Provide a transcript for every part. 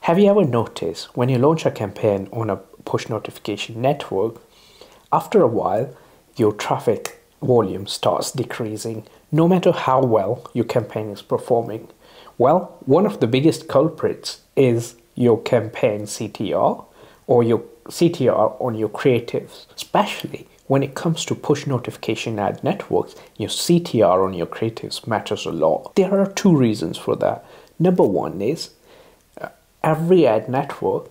Have you ever noticed when you launch a campaign on a push notification network, after a while, your traffic volume starts decreasing no matter how well your campaign is performing? Well, one of the biggest culprits is your campaign CTR or your CTR on your creatives, especially when it comes to push notification ad networks. Your CTR on your creatives matters a lot. There are two reasons for that. Number one is every ad network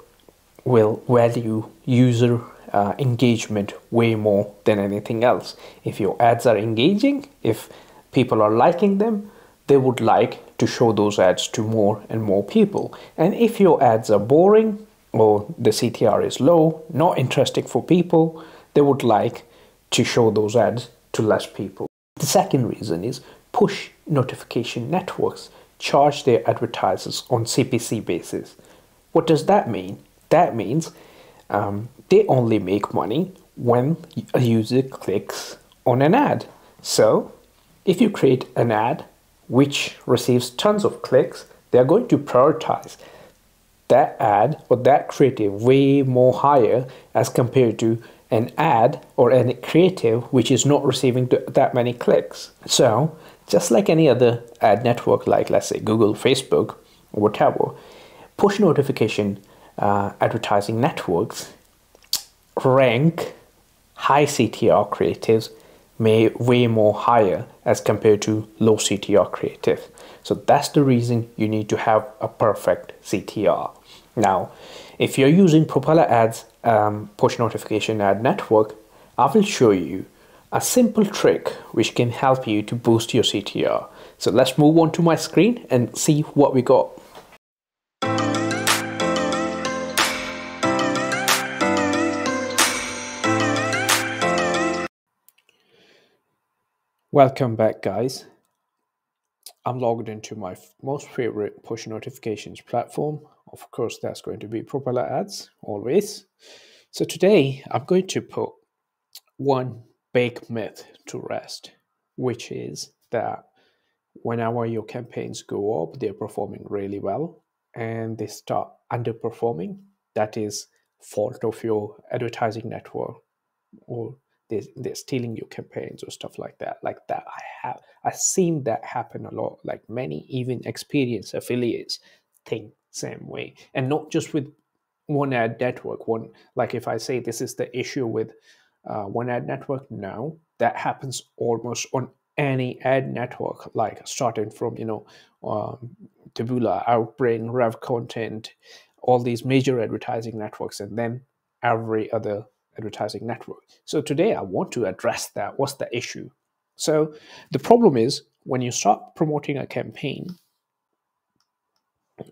will value user engagement way more than anything else. If your ads are engaging, if people are liking them, they would like to show those ads to more and more people. And if your ads are boring or the CTR is low, not interesting for people, they would like to show those ads to less people. The second reason is push notification networks charge their advertisers on CPC basis. What does that mean? That means they only make money when a user clicks on an ad. So if you create an ad which receives tons of clicks, they're going to prioritize that ad or that creative way more higher as compared to an ad or any creative which is not receiving that many clicks. So just like any other ad network, like let's say Google, Facebook, or whatever, push notification advertising networks rank high CTR creatives way more higher as compared to low CTR creative. So that's the reason you need to have a perfect CTR. Now, if you're using Propeller Ads push notification ad network, I will show you a simple trick which can help you to boost your CTR. So let's move on to my screen and see what we got. Welcome back, guys. I'm logged into my most favorite push notifications platform. Of course, that's going to be Propeller Ads, always. So today, I'm going to put one big myth to rest, which is that whenever your campaigns go up, they're performing really well, and they start underperforming. That is fault of your advertising network, or they're stealing your campaigns or stuff like that. I've seen that happen a lot. Like many even experienced affiliates think same way, and not just with one ad network. One, like if I say this is the issue with one ad network, no, that happens almost on any ad network, like starting from Taboola, Outbrain, Rev Content, all these major advertising networks, and then every other advertising network. So today I want to address that. What's the issue? So the problem is when you start promoting a campaign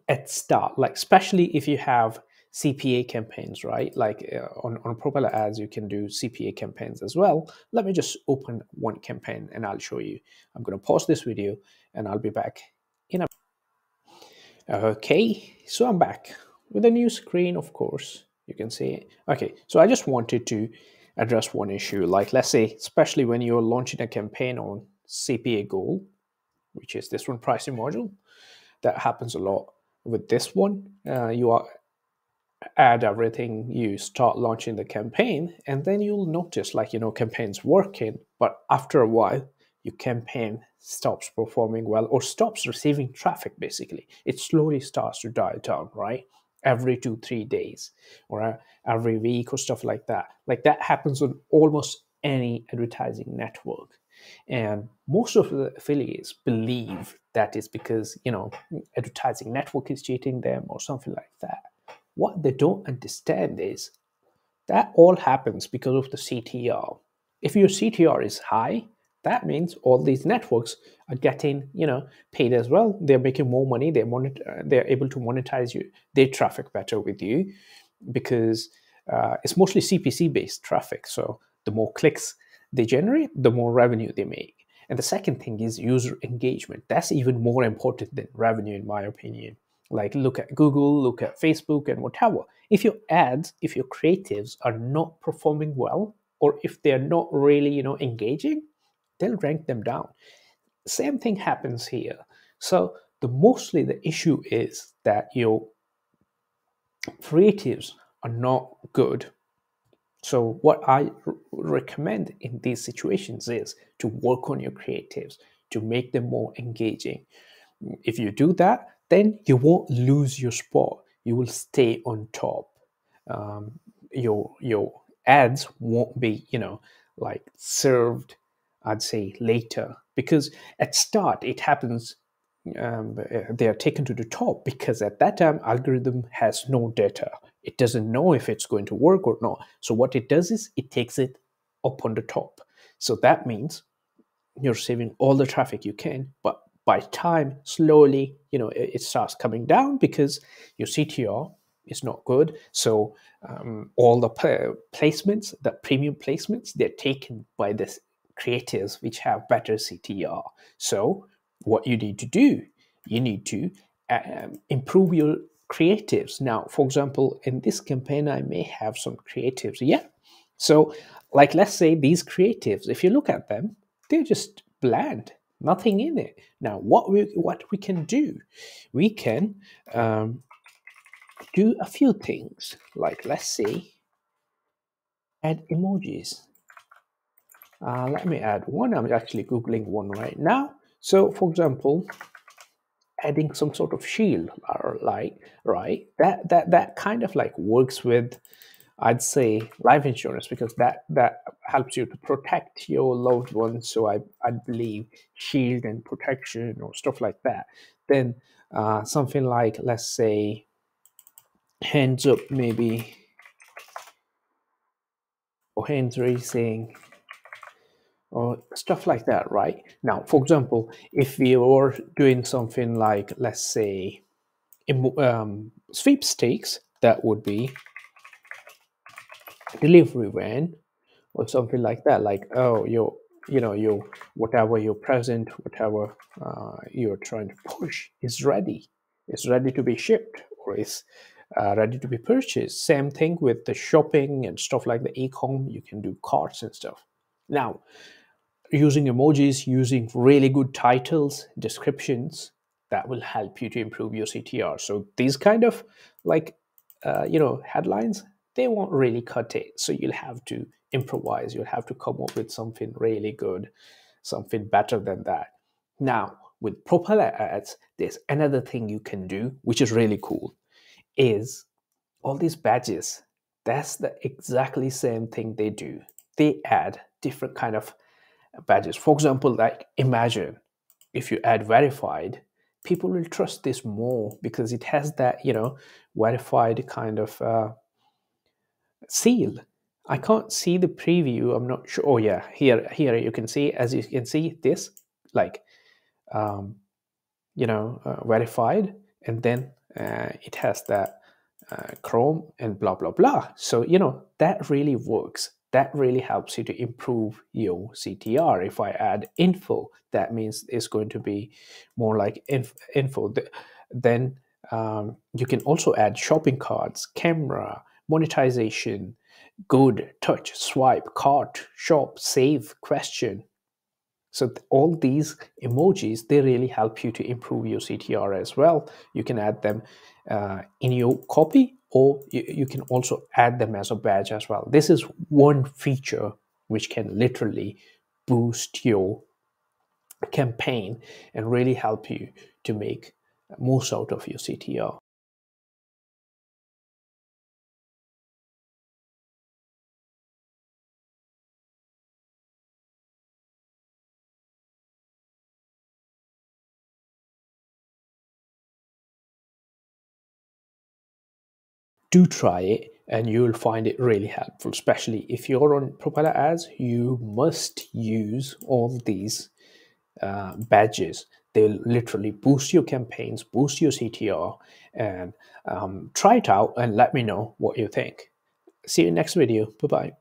at start, like especially if you have CPA campaigns, right? Like on Propeller Ads, you can do CPA campaigns as well. Let me just open one campaign and I'll show you. I'm going to pause this video and I'll be back in a... Okay, so I'm back with a new screen, of course. You can see it. Okay, so I just wanted to address one issue. Like let's say, especially when you're launching a campaign on CPA goal, which is this one, pricing module, that happens a lot. With this one, you add everything, you start launching the campaign, and then you'll notice campaign's working, but after a while your campaign stops performing well or stops receiving traffic. Basically, it slowly starts to die down, right? Every 2-3 days or every week or stuff like that. Like that happens on almost any advertising network, and most of the affiliates believe that is because advertising network is cheating them or something like that. What they don't understand is that all happens because of the CTR. If your CTR is high, that means all these networks are getting paid as well. They're making more money. They're able to monetize their traffic better with you, because it's mostly CPC based traffic. So the more clicks they generate, the more revenue they make. And the second thing is user engagement. That's even more important than revenue, in my opinion. Like look at Google, look at Facebook, and whatever. If your ads, if your creatives are not performing well, or if they're not really engaging, they'll rank them down. Same thing happens here. So mostly the issue is that your creatives are not good. So what I recommend in these situations is to work on your creatives to make them more engaging. If you do that, then you won't lose your spot. You will stay on top. Um, your ads won't be, like served, I'd say, later, because at start it happens. They are taken to the top because at that time algorithm has no data. It doesn't know if it's going to work or not. So what it does is it takes it up on the top. So that means you're saving all the traffic you can, but by time slowly, it starts coming down because your CTR is not good. So all the placements, the premium placements, they're taken by the creators which have better CTR. So what you need to do, you need to improve your creatives. Now, for example, in this campaign I may have some creatives. Yeah, so like, let's say these creatives, if you look at them, they're just bland, nothing in it. Now what we can do, we can do a few things, like, let's say, add emojis. Let me add one. I'm actually googling one right now. So for example, adding some sort of shield, or like, right, that kind of like works with, I'd say, life insurance, because that helps you to protect your loved ones. So I believe shield and protection or stuff like that. Then something like, let's say, hands up maybe, or hands raising, or stuff like that, right? Now, for example, if we were doing something like, let's say, sweepstakes, that would be delivery van or something like that. Like, oh, your whatever your present, whatever you're trying to push is ready. It's ready to be shipped, or is ready to be purchased. Same thing with the shopping and stuff like the e-com. You can do carts and stuff. Now, using emojis, using really good titles, descriptions, that will help you to improve your CTR. So these kind of, like, headlines, they won't really cut it. So you'll have to improvise. You'll have to come up with something really good, something better than that. Now, with Propeller ads, there's another thing you can do, which is really cool, is all these badges. That's the exactly same thing they do. They add different kind of badges. For example, like, imagine if you add verified, people will trust this more because it has that, verified kind of seal. I can't see the preview. I'm not sure. Oh yeah, here you can see, as you can see this, like, um, verified, and then it has that Chrome and blah blah blah. So that really works. That really helps you to improve your CTR. If I add info, that means it's going to be more like info. Then you can also add shopping carts, camera, monetization, good, touch, swipe, cart, shop, save, question. So all these emojis, they really help you to improve your CTR as well. You can add them in your copy, or you can also add them as a badge as well. This is one feature which can literally boost your campaign and really help you to make most out of your CTR. Do try it, and you'll find it really helpful. Especially if you're on Propeller ads, you must use all these badges. They'll literally boost your campaigns, boost your CTR, and try it out and let me know what you think. See you next video. Bye bye.